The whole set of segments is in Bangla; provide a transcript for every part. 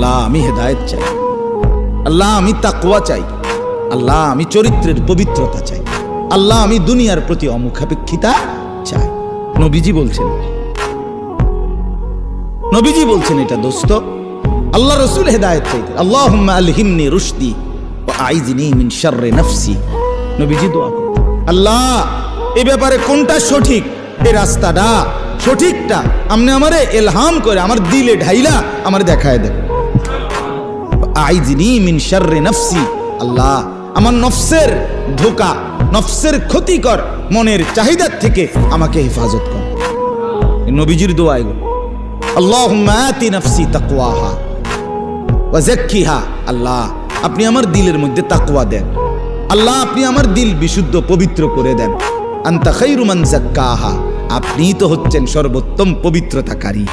আল্লাহ আমি হেদায়েত চাই, আল্লাহ আমি তাকওয়া চাই, আল্লাহ আমি চরিত্রের পবিত্রতা চাই, আল্লাহ আমি দুনিয়ার প্রতি অমুখাপেক্ষিতা চাই। নবীজি বলছেন, নবীজি বলছেন এটা দোস্ত। আল্লাহ রসুল হেদায়েত চাইতে, আল্লাহুম্মা আলহিমনি রুশদি ওয়া আইযনি মিন শাররি নাফসি। নবীজি দোয়া করতেন, আল্লাহ এই ব্যাপারে কোনটা সঠিক, এই রাস্তাটা সঠিকটা আপনি আমারে ইলহাম করে আমার দিলে ঢাইলা আমার দেখায় দেন। আইযনি মিন শাররি নাফসি, আল্লাহ আমার নফসের ধোঁকা, নফসের ক্ষতিকর মনের চাহিদার থেকে আমাকে হেফাজত কর। নবীজির দোয়া এগুলো। আল্লাহুম্মা আতি নাফসি তাকওয়াহা ওয়া যাক্কিহা, আল্লাহ আপনি আমার দিলের মধ্যে তাকওয়া দেন, আল্লাহ আপনি আমার দিল বিশুদ্ধ পবিত্র করে দেন। আনতা খায়রু মান যাক্কাহা, আপনি তো হচ্ছেন সর্বোত্তম পবিত্রতাকারী।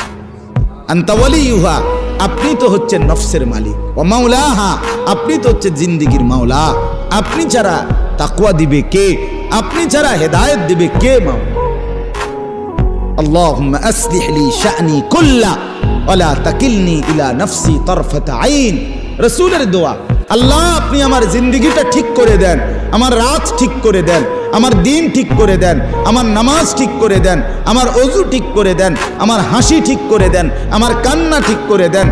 আনতা ওয়ালিয়ুহা, আপনি তো হচ্ছেন নফসের মালিক। ওয়া মাওলাহা, আপনি তো হচ্ছেন জিন্দেগীর মাওলা। আপনি ছাড়া তাকওয়া দিবে কে, আপনি ছাড়া হেদায়েত দিবে কে মাওলা। আল্লাহুম্মা আসলিহ লি শা'নি কুল্লা ওয়া লা তাকিলনি ইলা নাফসি তারফাতা আইন। রাসূলের দোয়া, আল্লাহ আপনি আমার জিন্দেগিটা ঠিক করে দেন, আমার রাত ঠিক করে দেন, আমার দিন ঠিক করে দেন, আমার নামাজ ঠিক করে দেন, আমার ওযু ঠিক করে দেন, আমার হাসি ঠিক করে দেন, আমার কান্না ঠিক করে দেন।